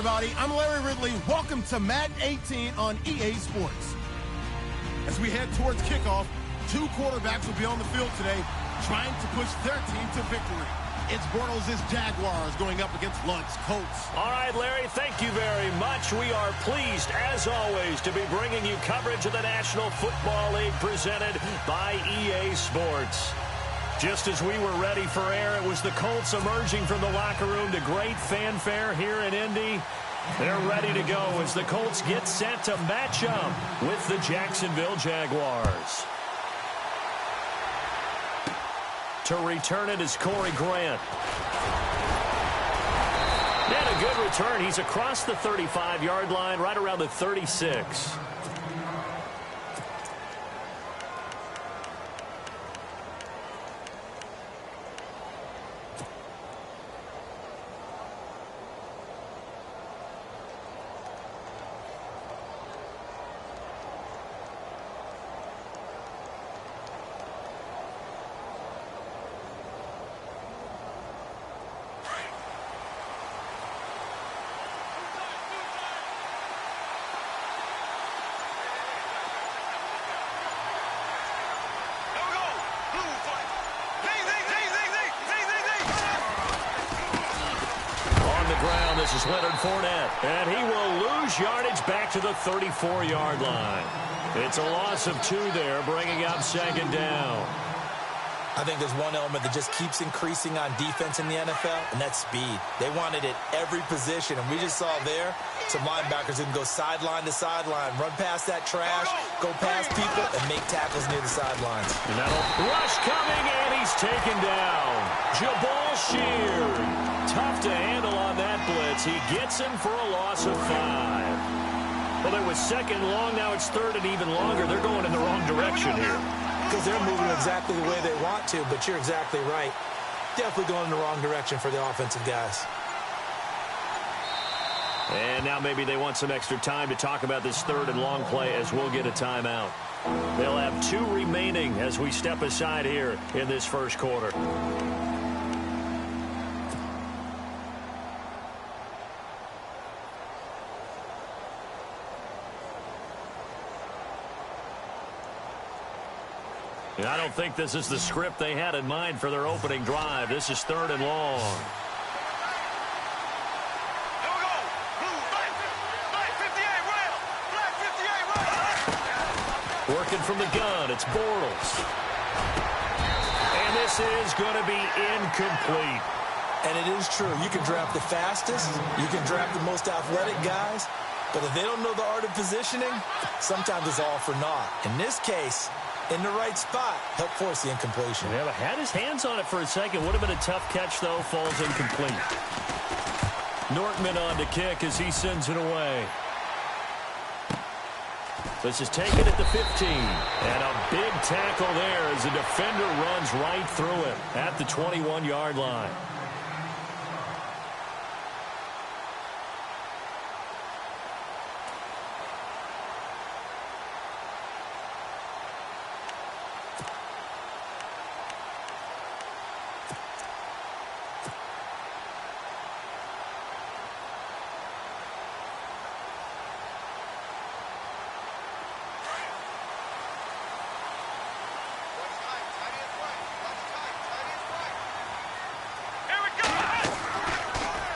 everybody. I'm Larry Ridley. Welcome to Madden 18 on EA Sports. As we head towards kickoff, two quarterbacks will be on the field today trying to push their team to victory. It's Bortles' Jaguars going up against Lunt's Colts. All right, Larry, thank you very much. We are pleased, as always, to be bringing you coverage of the National Football League presented by EA Sports. Just as we were ready for air, it was the Colts emerging from the locker room to great fanfare here in Indy. They're ready to go as the Colts get set to match up with the Jacksonville Jaguars. To return it is Corey Grant. And a good return. He's across the 35-yard line, right around the 36. This is Leonard Fournette, and he will lose yardage back to the 34-yard line. It's a loss of 2 there, bringing up second down. I think there's one element that just keeps increasing on defense in the NFL, and that's speed. They want it at every position, and we just saw there some linebackers who can go sideline to sideline, run past that trash, go past people, and make tackles near the sidelines. And that'll rush coming, and he's taken down. Jabal Sheard. Tough to handle on that blitz. He gets him for a loss of 5. Well, it was second long. Now it's third and even longer. They're going in the wrong direction here. Because they're moving exactly the way they want to, but you're exactly right. Definitely going in the wrong direction for the offensive guys. And now maybe they want some extra time to talk about this third and long play as we'll get a timeout. They'll have 2 remaining as we step aside here in this first quarter. I don't think this is the script they had in mind for their opening drive. This is third and long. Here we go. Flag 58, rail. Flag 58, rail. Working from the gun, it's Bortles. And this is going to be incomplete. And it is true. You can draft the fastest. You can draft the most athletic guys. But if they don't know the art of positioning, sometimes it's all for naught. In this case, in the right spot, help force the incompletion. Yeah, but had his hands on it for a second. Would have been a tough catch, though. Falls incomplete. Nortman on to kick as he sends it away. This is taken at the 15. And a big tackle there as the defender runs right through him at the 21-yard line.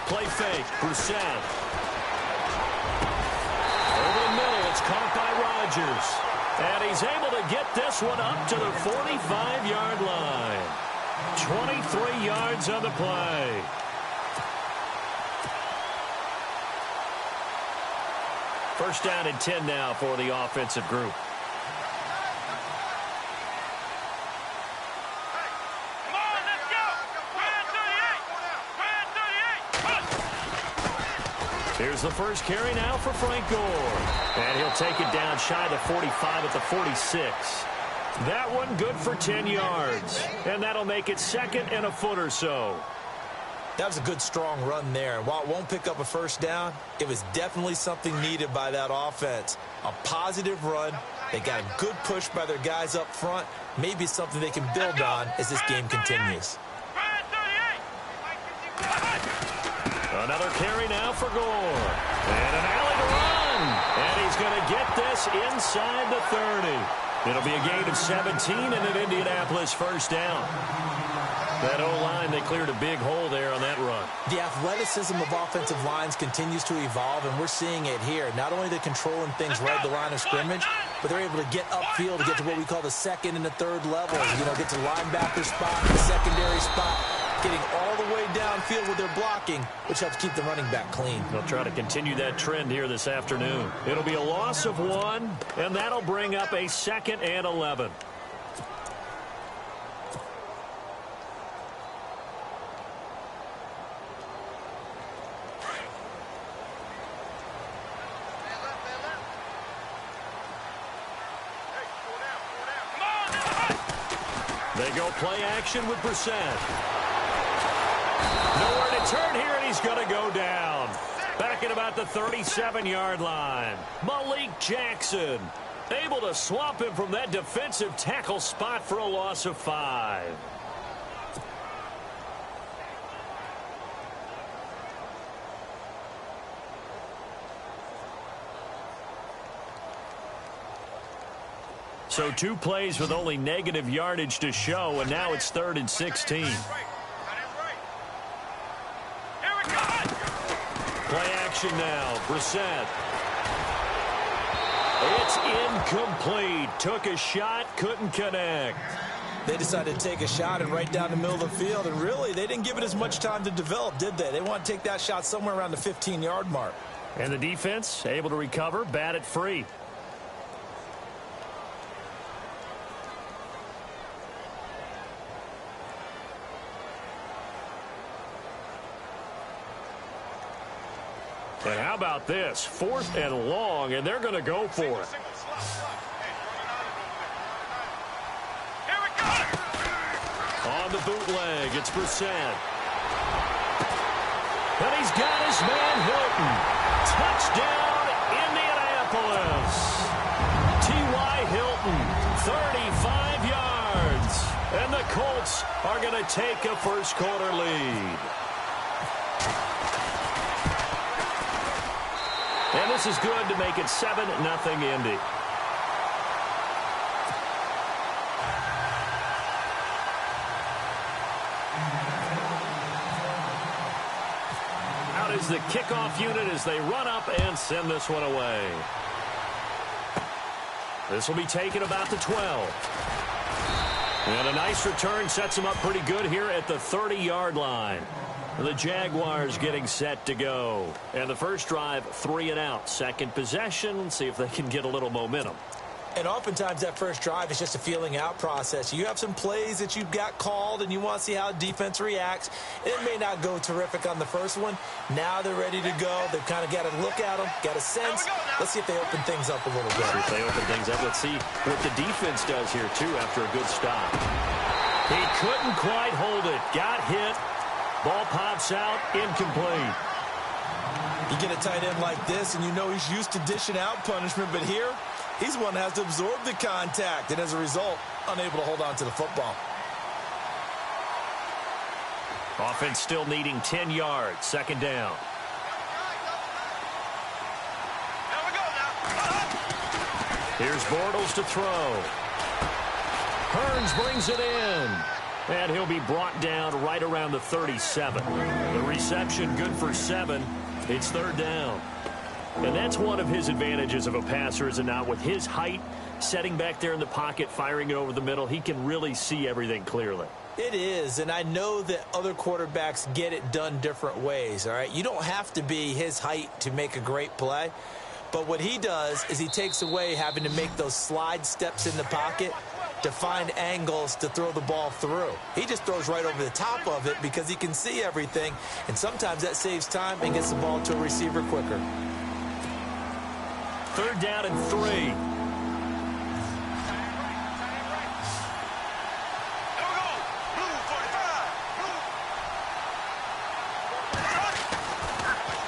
Play fake, Brissett. Over the middle, it's caught by Rodgers. And he's able to get this one up to the 45-yard line. 23 yards on the play. First down and 10 now for the offensive group. Here's the first carry now for Frank Gore. And he'll take it down shy of the 45 at the 46. That one good for 10 yards. And that'll make it second and a foot or so. That was a good, strong run there. And while it won't pick up a first down, it was definitely something needed by that offense. A positive run. They got a good push by their guys up front. Maybe something they can build on as this game continues. Another carry now for Gore. And an alley to run. And he's going to get this inside the 30. It'll be a gain of 17 and an Indianapolis first down. That O-line, they cleared a big hole there on that run. The athleticism of offensive lines continues to evolve, and we're seeing it here. Not only they're controlling things right at the line of scrimmage, but they're able to get upfield to get to what we call the second and the third levels. You know, get to the linebacker spot, the secondary spot, getting all the way downfield with their blocking, which helps keep the running back clean. They'll try to continue that trend here this afternoon. It'll be a loss of 1, and that'll bring up a 2nd and 11. They go play action with Brissett. Nowhere to turn here, and he's going to go down. Back at about the 37-yard line. Malik Jackson able to swap him from that defensive tackle spot for a loss of 5. So 2 plays with only negative yardage to show, and now it's 3rd and 16. Play action now. Brissett. It's incomplete. Took a shot, couldn't connect. They decided to take a shot and right down the middle of the field, and really, they didn't give it as much time to develop, did they? They want to take that shot somewhere around the 15-yard mark. And the defense able to recover, bat it free. And how about this? 4th and long, and they're going to go for it. On the bootleg, it's Brissett. And he's got his man Hilton. Touchdown, Indianapolis. T.Y. Hilton, 35 yards. And the Colts are going to take a first-quarter lead. And this is good to make it 7-0 Indy. Out is the kickoff unit as they run up and send this one away. This will be taken about the 12. And a nice return sets them up pretty good here at the 30-yard line. The Jaguars getting set to go. And the first drive, 3 and out. Second possession, see if they can get a little momentum. And oftentimes that first drive is just a feeling out process. You have some plays that you've got called and you want to see how defense reacts. It may not go terrific on the first one. Now they're ready to go. They've kind of got to look at them, got a sense. Let's see if they open things up a little bit. See if they open things up. Let's see what the defense does here, too, after a good stop. He couldn't quite hold it. Got hit. Ball pops out, incomplete. You get a tight end like this, and you know he's used to dishing out punishment, but here, he's one that has to absorb the contact, and as a result, unable to hold on to the football. Offense still needing 10 yards, 2nd down. Here's Bortles to throw. Hearns brings it in. And he'll be brought down right around the 37. The reception good for 7. It's 3rd down. And that's one of his advantages of a passer, is it not? With his height, setting back there in the pocket, firing it over the middle, he can really see everything clearly. It is, and I know that other quarterbacks get it done different ways, all right? You don't have to be his height to make a great play. But what he does is he takes away having to make those slide steps in the pocket to find angles to throw the ball through. He just throws right over the top of it because he can see everything, and sometimes that saves time and gets the ball to a receiver quicker. 3rd down and 3.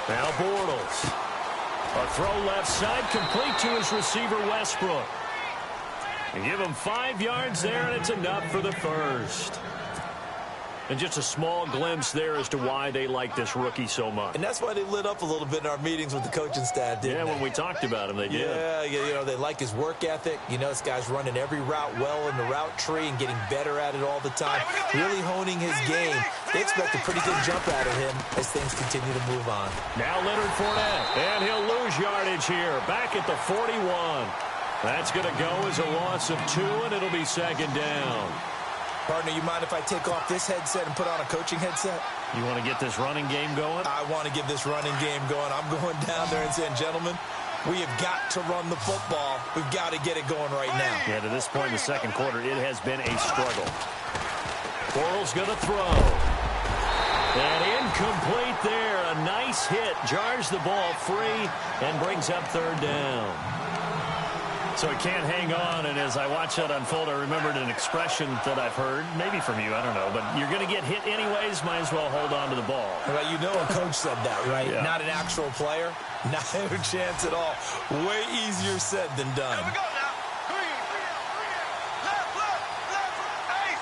Now Bortles. A throw left side, complete to his receiver Westbrook. And give him 5 yards there, and it's enough for the first. And just a small glimpse there as to why they like this rookie so much. And that's why they lit up a little bit in our meetings with the coaching staff, didn't they? When we talked about him, they did. Yeah, you know, they like his work ethic. You know, this guy's running every route well in the route tree and getting better at it all the time, really honing his game. They expect a pretty good jump out of him as things continue to move on. Now Leonard Fournette, and he'll lose yardage here, back at the 41. That's going to go as a loss of 2, and it'll be second down. Partner, you mind if I take off this headset and put on a coaching headset? You want to get this running game going? I want to get this running game going. I'm going down there and saying, gentlemen, we have got to run the football. We've got to get it going right now. Yeah, to this point in the second quarter, it has been a struggle. Bortles going to throw. And incomplete there. A nice hit. Jars the ball free and brings up third down. So he can't hang on, and as I watch that unfold, I remembered an expression that I've heard, maybe from you, I don't know, but you're going to get hit anyways, might as well hold on to the ball. Well, you know a coach said that, right? Yeah. Not an actual player. Not a chance at all. Way easier said than done. Here we go now. Green. Left. Ace.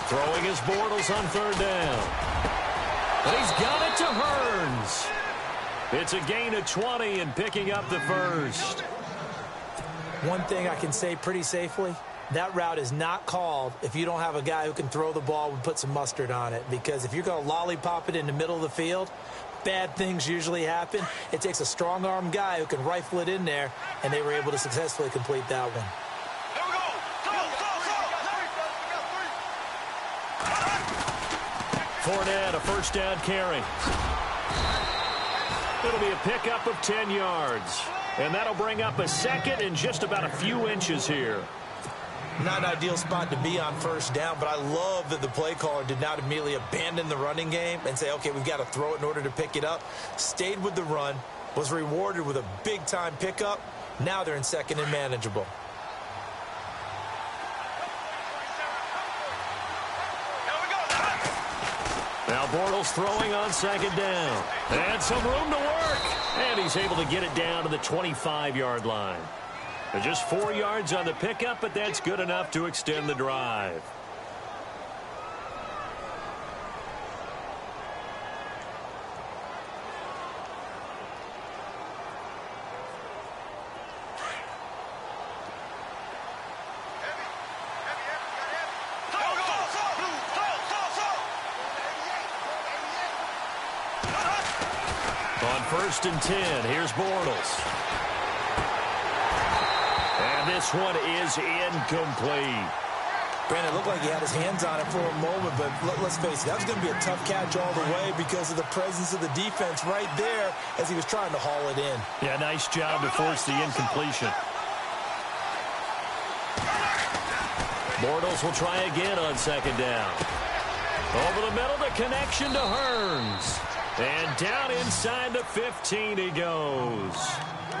Throwing his Bortles on third down. And he's got it to Hearns. It's a gain of 20 and picking up the first. One thing I can say pretty safely, that route is not called if you don't have a guy who can throw the ball and put some mustard on it. Because if you're going to lollipop it in the middle of the field, bad things usually happen. It takes a strong-arm guy who can rifle it in there, and they were able to successfully complete that one. Here we go. Fournette, a first down carry. It'll be a pickup of 10 yards. And that'll bring up a second and just about a few inches here. Not an ideal spot to be on first down, but I love that the play caller did not immediately abandon the running game and say, okay, we've got to throw it in order to pick it up. Stayed with the run, was rewarded with a big-time pickup. Now they're in second and manageable. Now Bortles throwing on second down. And some room to work. And he's able to get it down to the 25-yard line. Just 4 yards on the pickup, but that's good enough to extend the drive. On 1st and 10, here's Bortles. And this one is incomplete. Brandon, it looked like he had his hands on it for a moment, but let's face it, that was going to be a tough catch all the way because of the presence of the defense right there as he was trying to haul it in. Yeah, nice job to force the incompletion. Bortles will try again on second down. Over the middle, the connection to Hearns. And down inside the 15 he goes.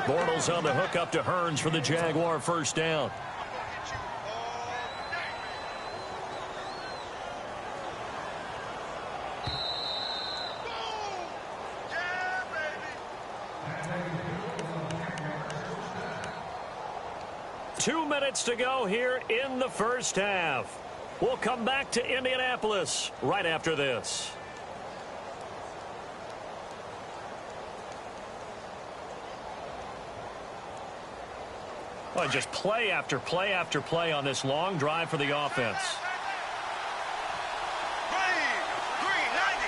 Bortles on the hook up to Hearns for the Jaguar first down. Two minutes to go here in the first half. We'll come back to Indianapolis right after this. Well, just play after play after play on this long drive for the offense. Green, 90.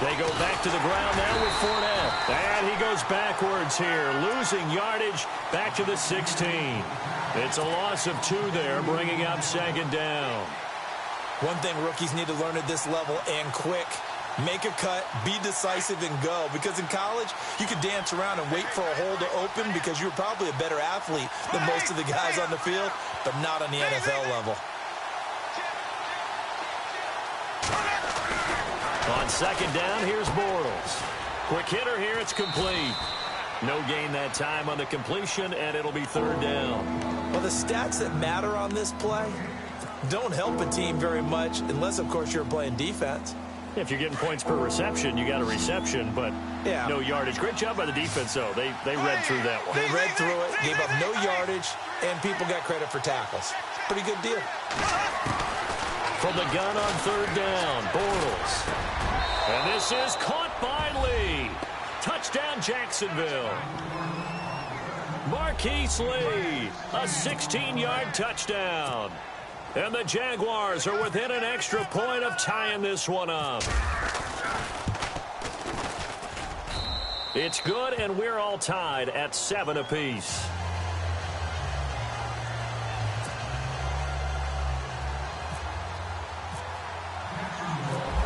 They go back to the ground now with Fournette. And he goes backwards here, losing yardage back to the 16. It's a loss of 2 there, bringing up second down. One thing rookies need to learn at this level, and quick, make a cut, be decisive, and go. Because in college, you could dance around and wait for a hole to open because you're probably a better athlete than most of the guys on the field, but not on the NFL level. On second down, here's Bortles. Quick hitter here, it's complete. No gain that time on the completion, and it'll be third down. Well, the stats that matter on this play don't help a team very much unless, of course, you're playing defense. If you're getting points per reception, you got a reception, but no yardage. Great job by the defense, though. They read through that one. They read through it, gave up no yardage, and people got credit for tackles. Pretty good deal. From the gun on third down, Bortles. And this is caught by Lee. Touchdown, Jacksonville. Marquise Lee, a 16-yard touchdown. And the Jaguars are within an extra point of tying this one up. It's good, and we're all tied at 7 apiece.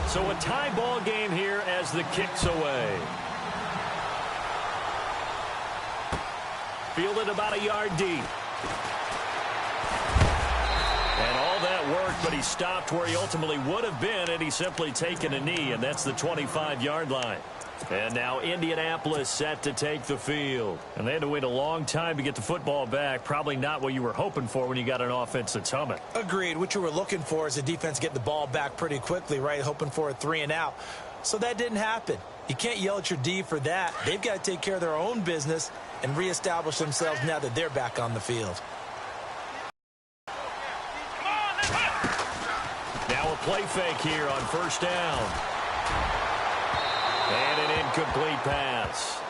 So a tie ball game here as the kick's away. Fielded about a yard deep. And all that worked, but he stopped where he ultimately would have been had he simply taken a knee, and that's the 25-yard line. And now Indianapolis set to take the field. And they had to wait a long time to get the football back. Probably not what you were hoping for when you got an offense that's humming. Agreed. What you were looking for is a defense getting the ball back pretty quickly, right? Hoping for a 3-and-out. So that didn't happen. You can't yell at your D for that. They've got to take care of their own business and reestablish themselves now that they're back on the field. Now a play fake here on first down. And an incomplete pass.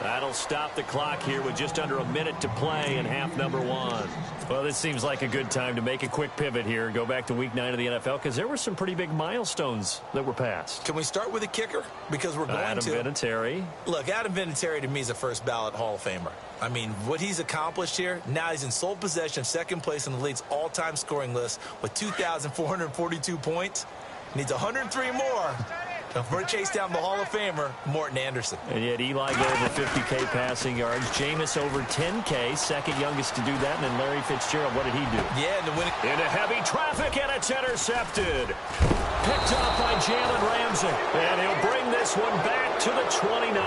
That'll stop the clock here with just under a minute to play in half number 1. Well, this seems like a good time to make a quick pivot here and go back to week 9 of the NFL because there were some pretty big milestones that were passed. Can we start with a kicker? Because we're going Adam Vinatieri. Look, Adam Vinatieri to me is a first ballot Hall of Famer. I mean, what he's accomplished here, now he's in sole possession of second place in the league's all-time scoring list with 2,442 points. Needs 103 more. We're chase down the Hall of Famer, Morton Anderson. And yet Eli go over 50K passing yards. Jameis over 10K, second youngest to do that. And then Larry Fitzgerald, what did he do? Yeah, and the winning. Into heavy traffic, and it's intercepted. Picked up by Jalen Ramsey. And he'll bring this one back to the 29.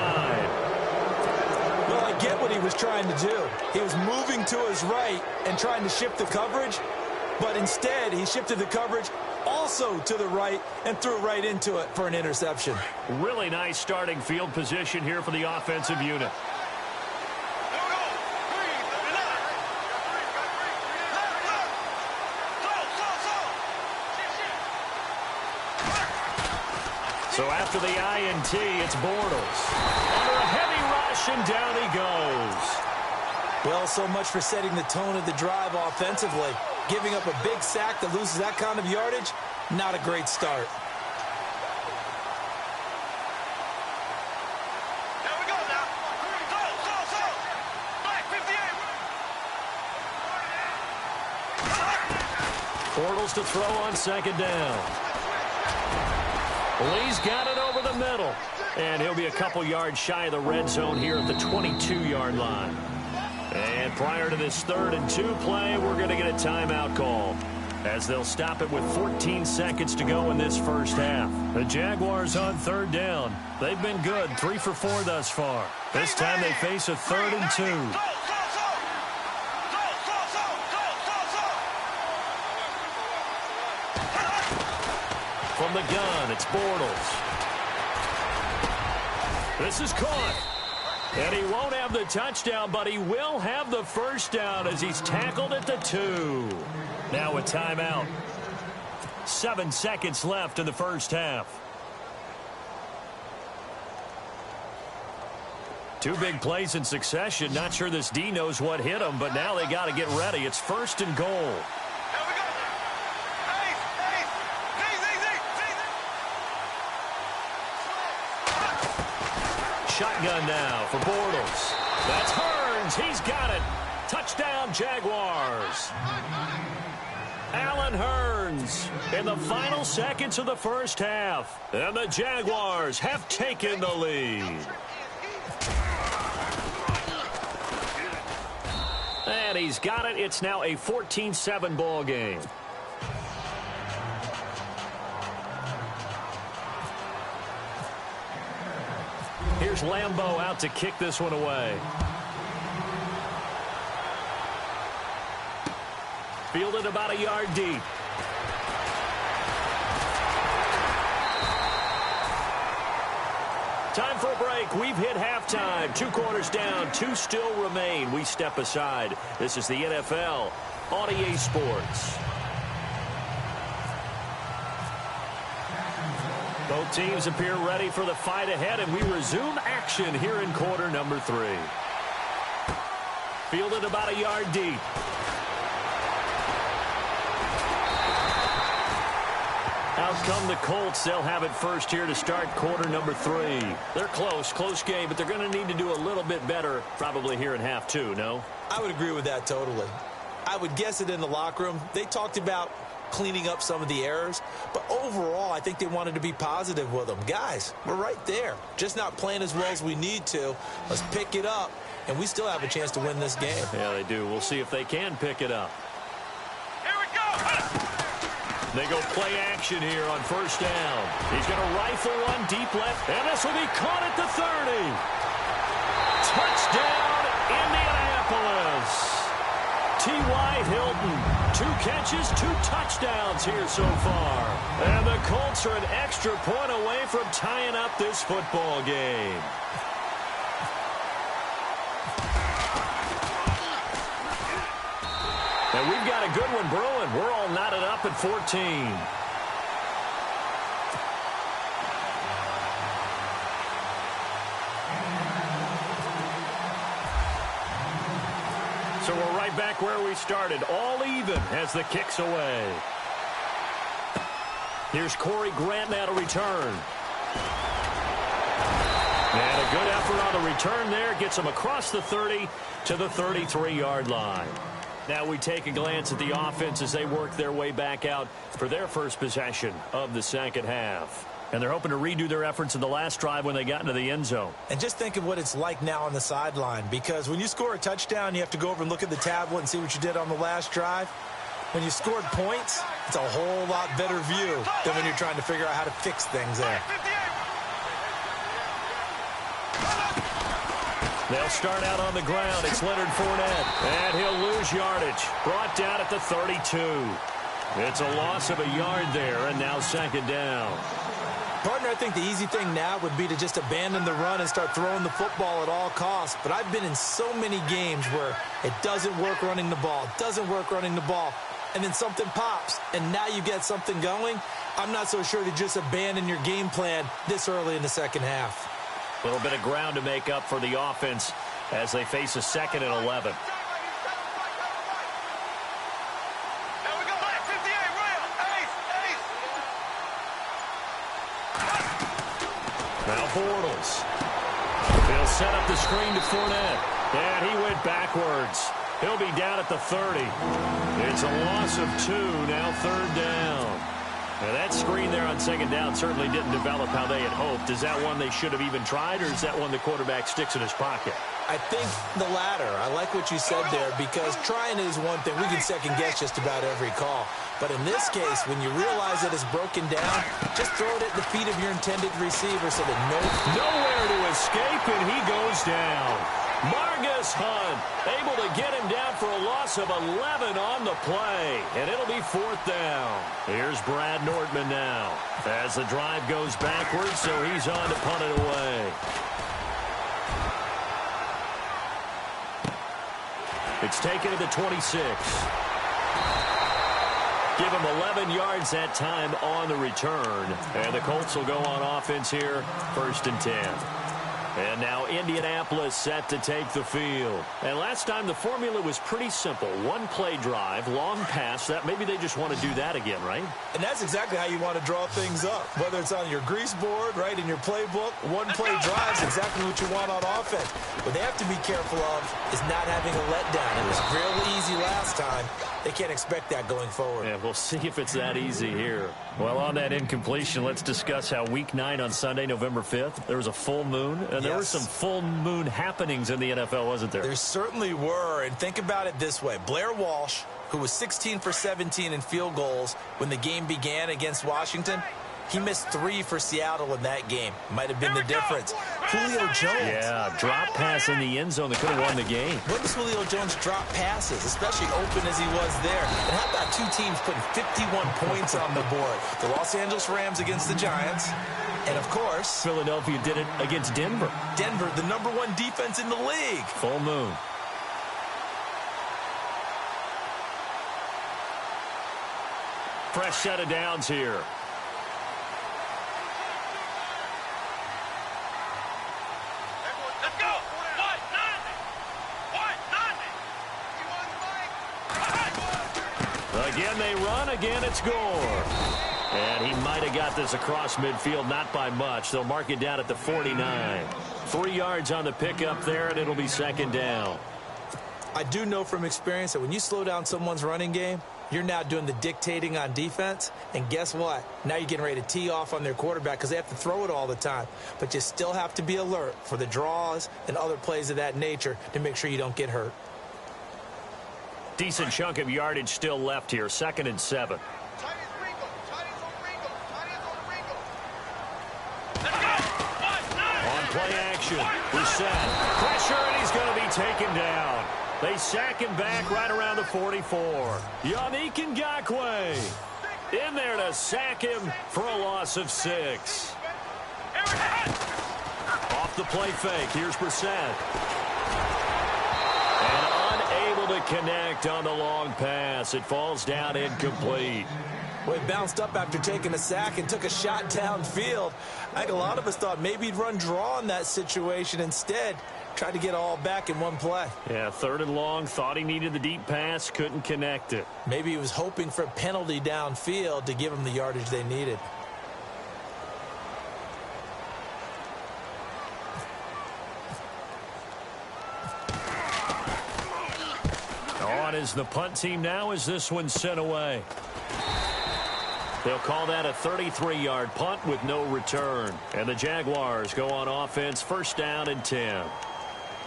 Well, I get what he was trying to do. He was moving to his right and trying to shift the coverage. But instead, he shifted the coverage also to the right and threw right into it for an interception. Really nice starting field position here for the offensive unit. So after the INT, it's Bortles. Under a heavy rush, and down he goes. Well, so much for setting the tone of the drive offensively. Giving up a big sack that loses that kind of yardage, not a great start. There we go now. Go. Black 58. Bortles to throw on second down. Lee's got it over the middle. And he'll be a couple yards shy of the red zone here at the 22-yard line. And prior to this 3rd and 2 play, we're going to get a timeout call as they'll stop it with 14 seconds to go in this first half. The Jaguars on 3rd down. They've been good, 3 for 4 thus far. This time they face a 3rd and 2. From the gun, it's Bortles. This is caught. And he won't have the touchdown, but he will have the first down as he's tackled at the 2. Now a timeout. 7 seconds left in the first half. 2 big plays in succession. Not sure this D knows what hit him, but now they got to get ready. It's 1st and goal. Shotgun now for Bortles. That's Hearns. He's got it. Touchdown, Jaguars. Allen Hearns in the final seconds of the first half. And the Jaguars have taken the lead. And he's got it. It's now a 14-7 ball game. Here's Lambeau out to kick this one away. Fielded about a yard deep. Time for a break. We've hit halftime. 2 quarters down. 2 still remain. We step aside. This is the NFL on EA Sports. Both teams appear ready for the fight ahead, and we resume action here in quarter number 3. Fielded about a yard deep. Out come the Colts. They'll have it first here to start quarter number 3. They're close game, but they're going to need to do a little bit better probably here in half 2, no? I would agree with that totally. I would guess it in the locker room. They talked about cleaning up some of the errors, but overall, I think they wanted to be positive with them. Guys, we're right there. Just not playing as well as we need to. Let's pick it up, and we still have a chance to win this game. Yeah, they do. We'll see if they can pick it up. Here we go. They go play action here on first down. He's going to rifle one deep left, and this will be caught at the 30. Touchdown, Indianapolis. T.Y. Hilton, 2 catches, 2 touchdowns here so far. And the Colts are an extra point away from tying up this football game. And we've got a good one brewing. We're all knotted up at 14. So we're right back where we started, all even as the kick's away. Here's Corey Grant now to return. And a good effort on the return there. Gets him across the 30 to the 33-yard line. Now we take a glance at the offense as they work their way back out for their first possession of the second half. And they're hoping to redo their efforts in the last drive when they got into the end zone. And just think of what it's like now on the sideline, because when you score a touchdown, you have to go over and look at the tablet and see what you did on the last drive. When you scored points, it's a whole lot better view than when you're trying to figure out how to fix things there. They'll start out on the ground. It's Leonard Fournette. And he'll lose yardage. Brought down at the 32. It's a loss of a yard there, and now second down. Partner, I think the easy thing now would be to just abandon the run and start throwing the football at all costs. But I've been in so many games where it doesn't work running the ball, and then something pops, and now you get something going. I'm not so sure to just abandon your game plan this early in the second half. A little bit of ground to make up for the offense as they face a 2nd and 11. Now Bortles. He'll set up the screen to Fournette. And he went backwards. He'll be down at the 30. It's a loss of 2, now third down. Now that screen there on second down certainly didn't develop how they had hoped. Is that one they should have even tried, or is that one the quarterback sticks in his pocket? I think the latter. I like what you said there, because trying is one thing. We can second-guess just about every call. But in this case, when you realize that it's broken down, just throw it at the feet of your intended receiver so that nowhere to escape, and he goes down. Margus Hunt able to get him down for a loss of 11 on the play, and it'll be 4th down. Here's Brad Nordman now as the drive goes backwards, so he's on to punt it away. It's taken to the 26. Give him 11 yards that time on the return, and the Colts will go on offense here, 1st and 10. And now Indianapolis set to take the field. And last time the formula was pretty simple. 1-play drive, long pass. That maybe they just want to do that again, right? And that's exactly how you want to draw things up. Whether it's on your grease board, right, in your playbook, 1-play drive is exactly what you want on offense. What they have to be careful of is not having a letdown. It was real easy last time. They can't expect that going forward. Yeah, we'll see if it's that easy here. Well, on that incompletion, let's discuss how Week 9 on Sunday, November 5th, there was a full moon, and there were some full moon happenings in the NFL, wasn't there? There certainly were, and think about it this way. Blair Walsh, who was 16 for 17 in field goals when the game began against Washington, he missed 3 for Seattle in that game. Might have been the difference. Julio Jones. Yeah, drop pass in the end zone that could have won the game. When does Julio Jones drop passes, especially open as he was there? And how about 2 teams putting 51 points on the board? The Los Angeles Rams against the Giants, And, of course, Philadelphia did it against Denver. Denver, the #1 defense in the league. Full moon. Fresh set of downs here. Let's go. 190. Again they run, again it's Gore. And he might have got this across midfield, not by much. They'll mark it down at the 49. 3 yards on the pickup there, and it'll be second down. I do know from experience that when you slow down someone's running game, you're now doing the dictating on defense. And guess what? Now you're getting ready to tee off on their quarterback because they have to throw it all the time. But you still have to be alert for the draws and other plays of that nature to make sure you don't get hurt. Decent chunk of yardage still left here. 2nd and 7. On play action. Brissett. Pressure, and he's going to be taken down. They sack him back right around the 44. Yannick Ngakoue in there to sack him for a loss of 6. Off the play fake. Here's Brissett. And unable to connect on the long pass. It falls down incomplete. Well, he bounced up after taking a sack and took a shot downfield. I think a lot of us thought maybe he'd run draw in that situation. Instead, tried to get all back in one play. Yeah, 3rd and long. Thought he needed the deep pass. Couldn't connect it. Maybe he was hoping for a penalty downfield to give him the yardage they needed. On is the punt team now as this one's sent away. They'll call that a 33-yard punt with no return. And the Jaguars go on offense, 1st down and 10.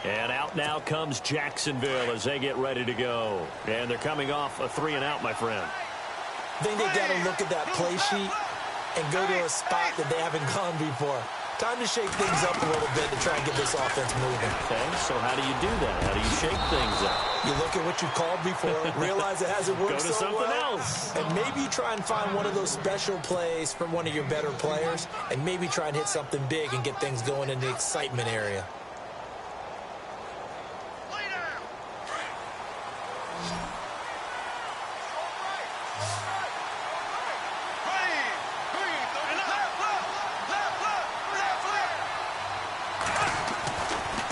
And out now comes Jacksonville as they get ready to go. And they're coming off a 3-and-out, my friend. I think they've got to look at that play sheet and go to a spot that they haven't gone before. Time to shake things up a little bit to try and get this offense moving. Okay, so how do you do that? How do you shake things up? You look at what you called before, realize it hasn't worked Go to so something well, else. and maybe you try and find one of those special plays from one of your better players, and maybe try and hit something big and get things going in the excitement area.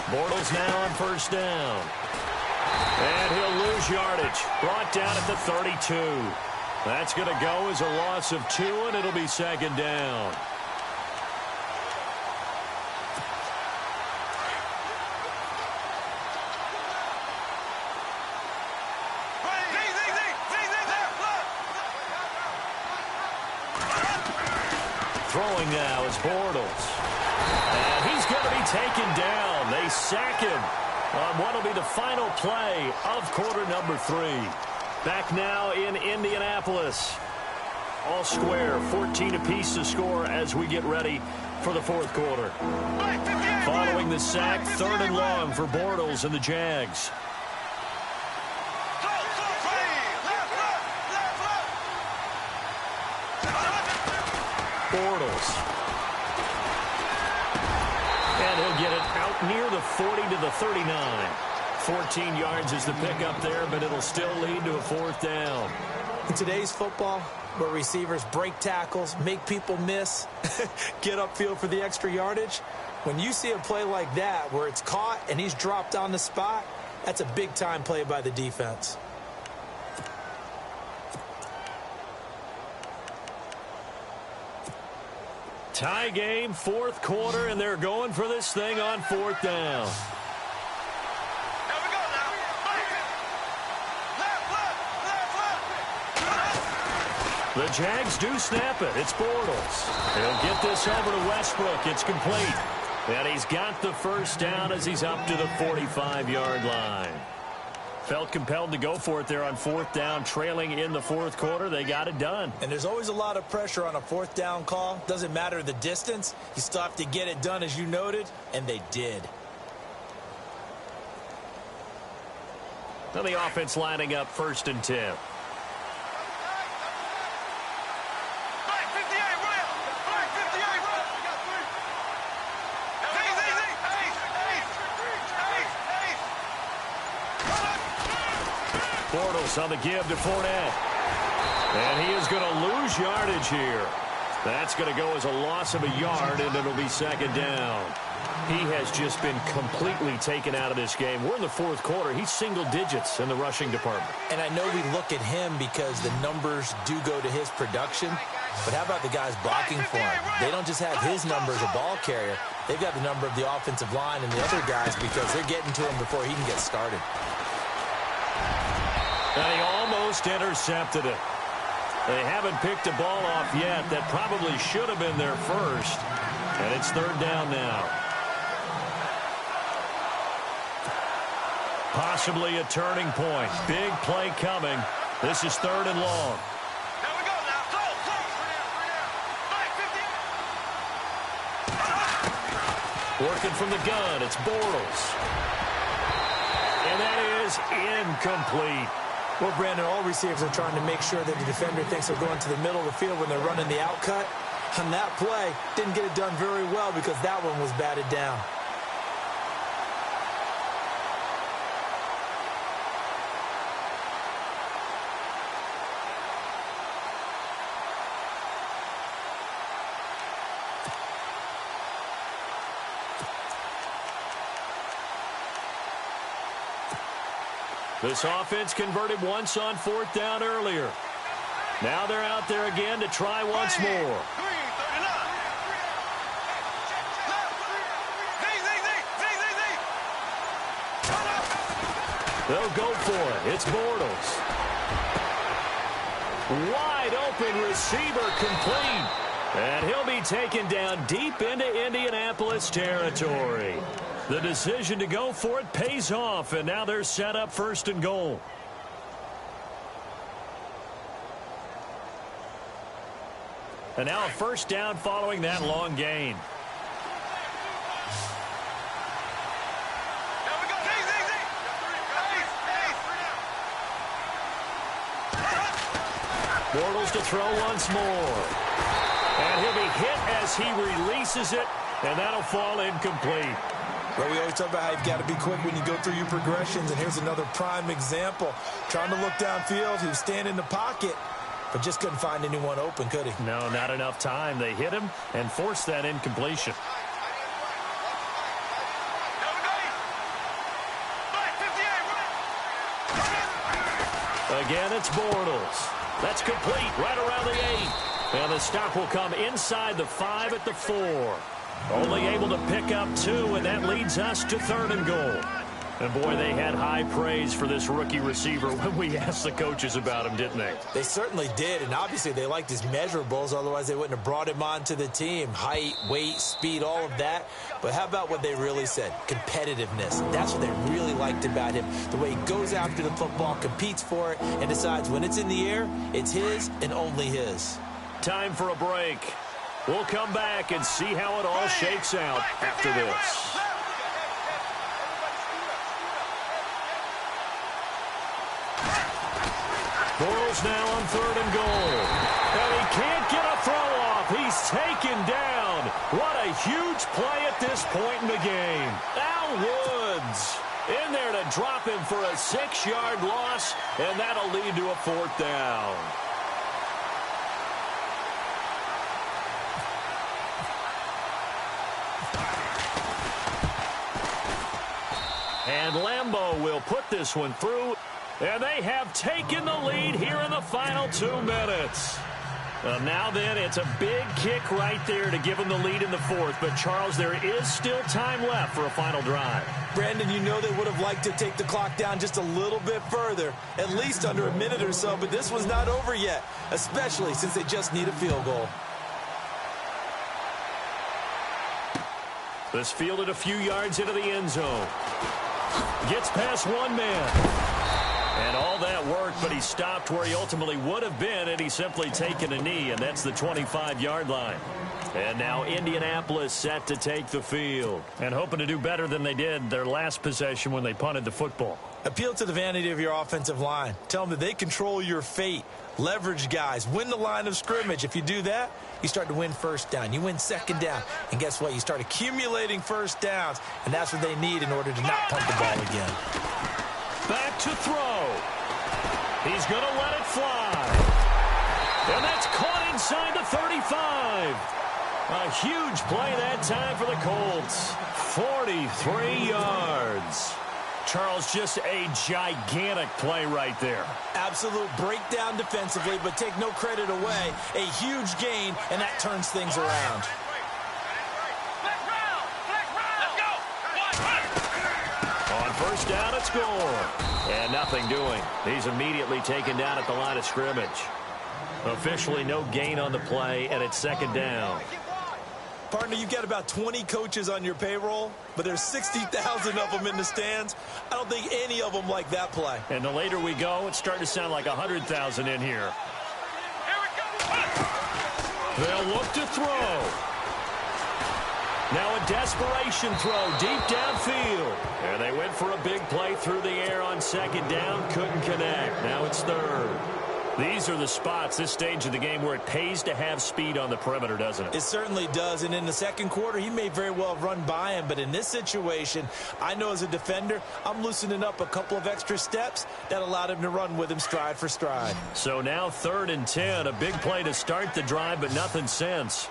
Bortles now on 1st down. And he'll lose yardage. Brought down at the 32. That's going to go as a loss of 2, and it'll be 2nd down. Throwing now is Bortles. And he's going to be taken down. They sack him on what will be the final play of quarter number 3. Back now in Indianapolis. All square, 14 apiece to score as we get ready for the 4th quarter. Following the sack, 3rd and long for Bortles and the Jags. Bortles. And he'll get it out near the 40 to the 39. 14 yards is the pickup there, but it'll still lead to a 4th down. In today's football, where receivers break tackles, make people miss, get upfield for the extra yardage, when you see a play like that where it's caught and he's dropped on the spot, that's a big-time play by the defense. Tie game, 4th quarter, and they're going for this thing on 4th down. The Jags do snap it. It's Bortles. He'll get this over to Westbrook. It's complete. And he's got the 1st down as he's up to the 45-yard line. Felt compelled to go for it there on 4th down, trailing in the 4th quarter. They got it done. And there's always a lot of pressure on a 4th down call. Doesn't matter the distance. You still have to get it done, as you noted, and they did. Now the offense lining up 1st and 10. Bortles on the give to Fournette. And he is going to lose yardage here. That's going to go as a loss of a yard, and it'll be second down. He has just been completely taken out of this game. We're in the fourth quarter. He's single digits in the rushing department. And I know we look at him because the numbers do go to his production. But how about the guys blocking for him? They don't just have his number as a ball carrier. They've got the number of the offensive line and the other guys because they're getting to him before he can get started. And he almost intercepted it. They haven't picked a ball off yet. That probably should have been their first. And it's third down now. Possibly a turning point. Big play coming. This is third and long. Here we go now. Close. Working from the gun. It's Bortles. And that is incomplete. Well, Brandon, all receivers are trying to make sure that the defender thinks they're going to the middle of the field when they're running the out cut. On that play, didn't get it done very well because that one was batted down. This offense converted once on fourth down earlier. Now they're out there again to try once more. They'll go for it. It's Bortles. Wide open receiver complete. And he'll be taken down deep into Indianapolis territory. The decision to go for it pays off, and now they're set up first and goal. And now a first down following that long gain. Bortles to throw once more. And he'll be hit as he releases it, and that'll fall incomplete. Well, we always talk about how you've got to be quick when you go through your progressions, and here's another prime example. Trying to look downfield, he was standing in the pocket, but just couldn't find anyone open, could he? No, not enough time. They hit him and forced that incompletion. Again, it's Bortles. That's complete right around the 8. And the stop will come inside the 5 at the 4. Only able to pick up 2, and that leads us to third and goal. And, boy, they had high praise for this rookie receiver when we asked the coaches about him, didn't they? They certainly did, and obviously they liked his measurables. Otherwise, they wouldn't have brought him onto the team. Height, weight, speed, all of that. But how about what they really said? Competitiveness. That's what they really liked about him. The way he goes after the football, competes for it, and decides when it's in the air, it's his and only his. Time for a break. We'll come back and see how it all shakes out after this. Bortles now on third and goal. And he can't get a throw off. He's taken down. What a huge play at this point in the game. Al Woods in there to drop him for a 6-yard loss, and that'll lead to a fourth down. And Lambeau will put this one through. And they have taken the lead here in the final 2 minutes. Now then, it's a big kick right there to give them the lead in the fourth. But, Charles, there is still time left for a final drive. Brandon, you know they would have liked to take the clock down just a little bit further, at least under a minute or so. But this one's not over yet, especially since they just need a field goal. This fielded a few yards into the end zone. Gets past one man. And all that worked, but he stopped where he ultimately would have been, and he's simply taken a knee, and that's the 25-yard line. And now Indianapolis set to take the field and hoping to do better than they did their last possession when they punted the football. Appeal to the vanity of your offensive line. Tell them that they control your fate. Leverage guys. Win the line of scrimmage. If you do that, you start to win first down. You win second down. And guess what? You start accumulating first downs, and that's what they need in order to not punt the ball again. Back to throw. He's going to let it fly. And that's caught inside the 35. A huge play that time for the Colts. 43 yards. Charles, just a gigantic play right there. Absolute breakdown defensively, but take no credit away. A huge gain, and that turns things around. On first down, it's score. And nothing doing. He's immediately taken down at the line of scrimmage. Officially no gain on the play, and it's second down. Partner, you've got about 20 coaches on your payroll, but there's 60,000 of them in the stands. I don't think any of them like that play. And the later we go, it's starting to sound like 100,000 in here. They'll look to throw. Now a desperation throw deep downfield. And they went for a big play through the air on second down. Couldn't connect. Now it's third. These are the spots, this stage of the game, where it pays to have speed on the perimeter, doesn't it? It certainly does. And in the second quarter, he may very well have run by him. But in this situation, I know as a defender, I'm loosening up a couple of extra steps that allowed him to run with him stride for stride. So now 3rd and 10. A big play to start the drive, but nothing since.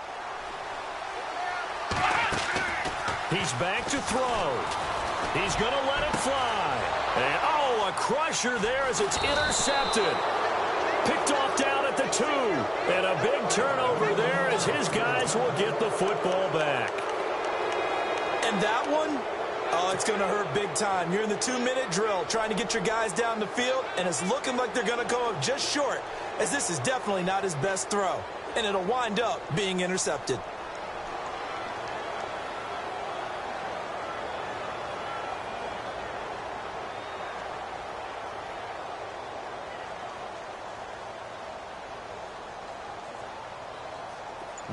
He's back to throw. He's going to let it fly. And, oh, a crusher there as it's intercepted. Picked off down at the 2. And a big turnover there as his guys will get the football back. And that one, oh, it's going to hurt big time. You're in the 2-minute drill trying to get your guys down the field, and it's looking like they're going to go up just short, as this is definitely not his best throw. And it'll wind up being intercepted.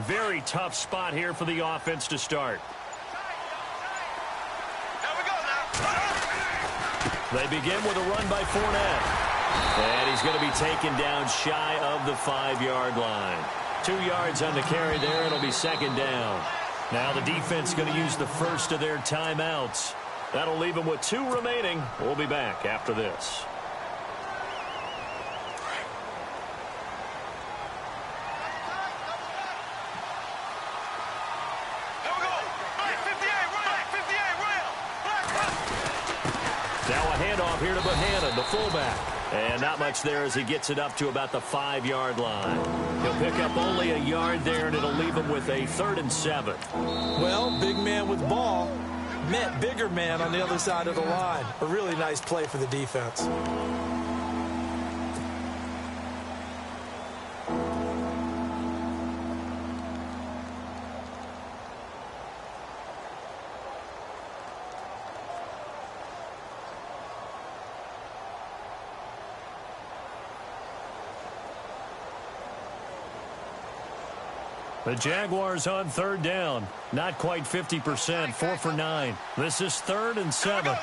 Very tough spot here for the offense to start. They begin with a run by Fournette. And he's going to be taken down shy of the 5-yard line. 2 yards on the carry there. It'll be second down. Now the defense going to use the first of their timeouts. That'll leave them with 2 remaining. We'll be back after this. Here to Bohannon, the fullback. And not much there as he gets it up to about the 5-yard line. He'll pick up only a yard there, and it'll leave him with a 3rd and 7. Well, big man with ball met bigger man on the other side of the line. A really nice play for the defense. The Jaguars on 3rd down. Not quite 50%, 4 for 9. This is 3rd and 7. Now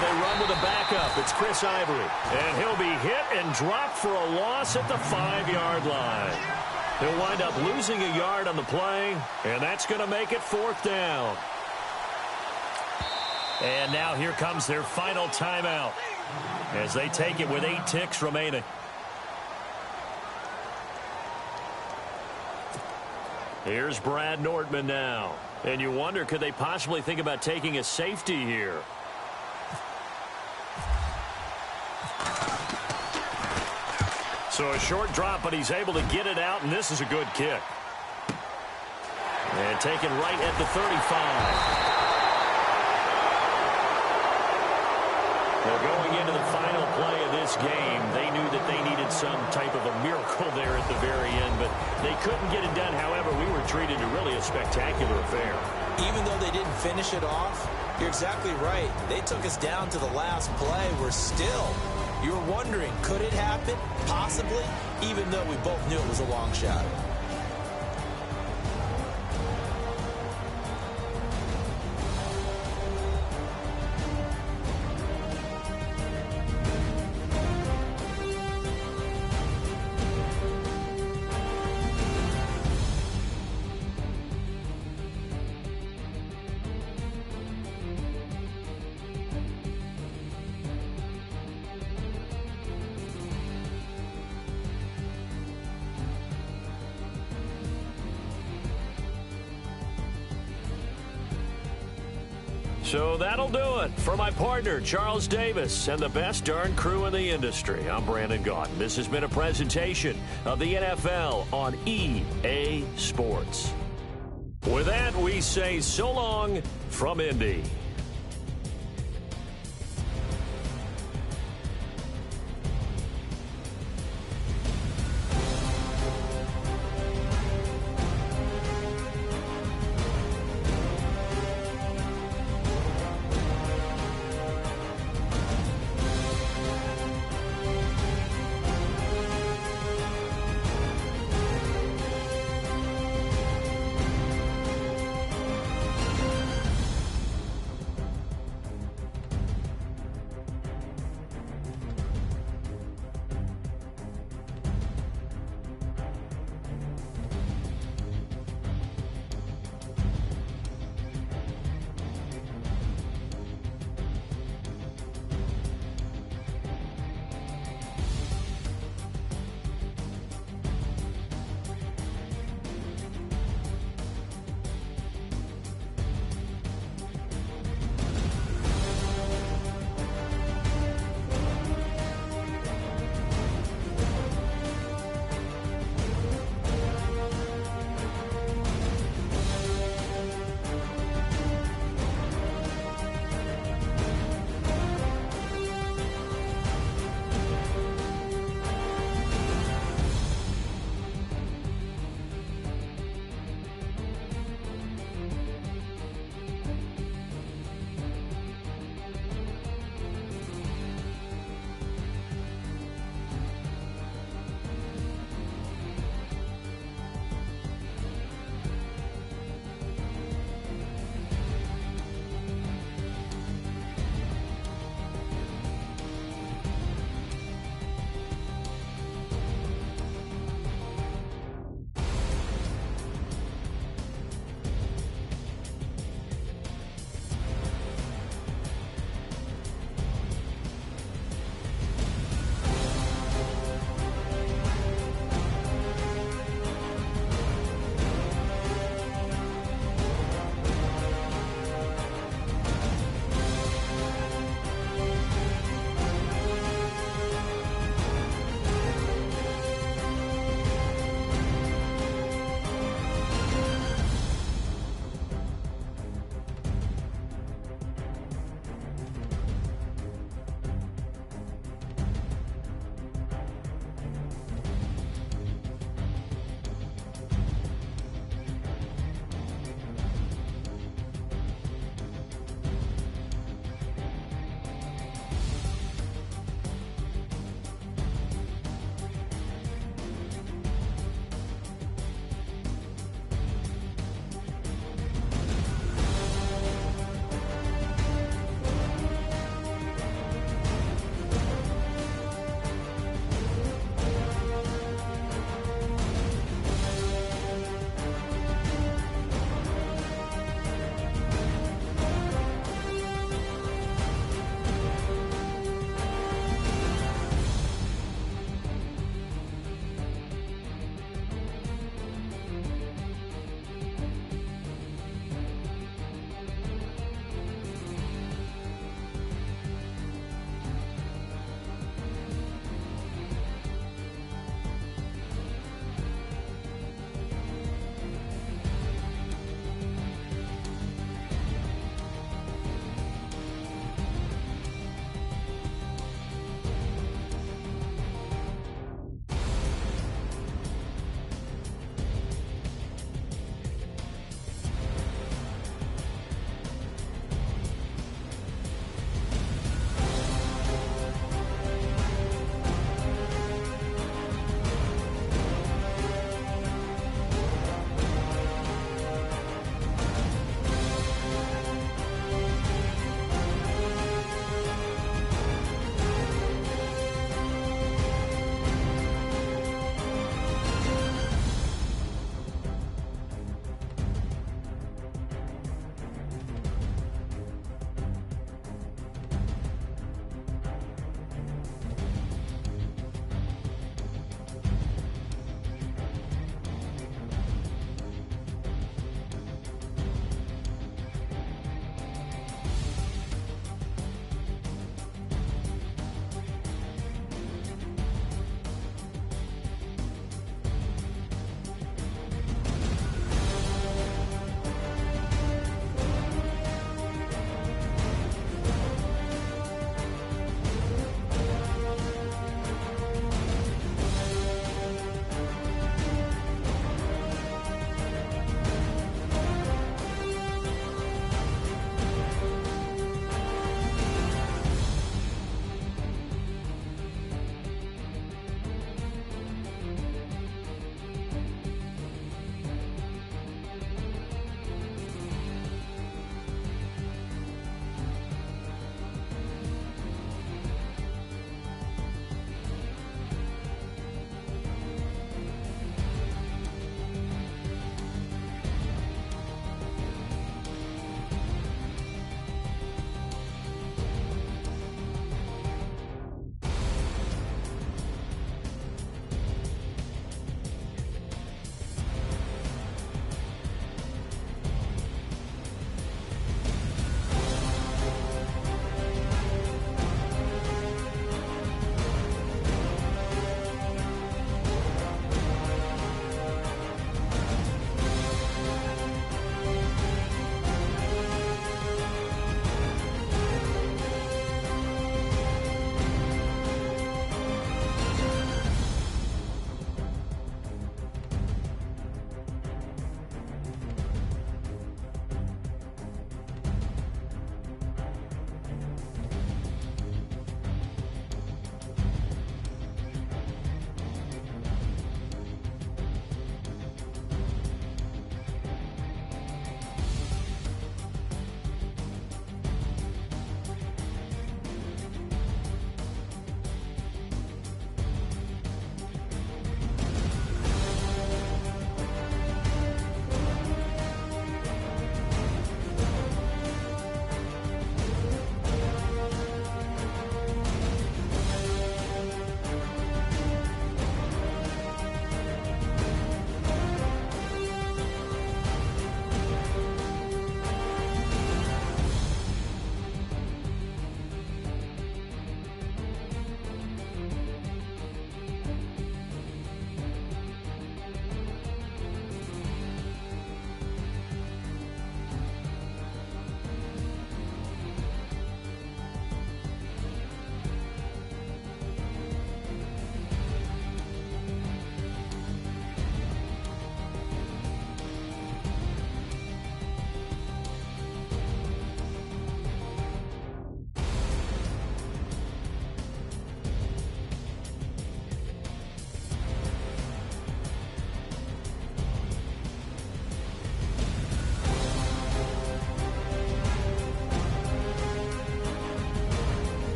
they run with a backup. It's Chris Ivory. And he'll be hit and dropped for a loss at the 5-yard line. He'll wind up losing a yard on the play, and that's going to make it 4th down. And now here comes their final timeout as they take it with 8 ticks remaining. Here's Brad Nordman now. And you wonder, could they possibly think about taking a safety here? So a short drop, but he's able to get it out, and this is a good kick. And taken right at the 35. Well, going into the final play of this game, they knew that they needed some type of a miracle there at the very end, but they couldn't get it done. However, we were treated to really a spectacular affair. Even though they didn't finish it off, you're exactly right. They took us down to the last play. We're still, you're wondering, could it happen? Possibly, even though we both knew it was a long shot. So that'll do it. For my partner, Charles Davis, and the best darn crew in the industry, I'm Brandon Gaudin. This has been a presentation of the NFL on EA Sports. With that, we say so long from Indy.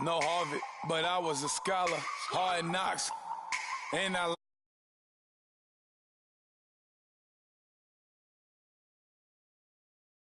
No Harvard, but I was a scholar. Hard knocks, and I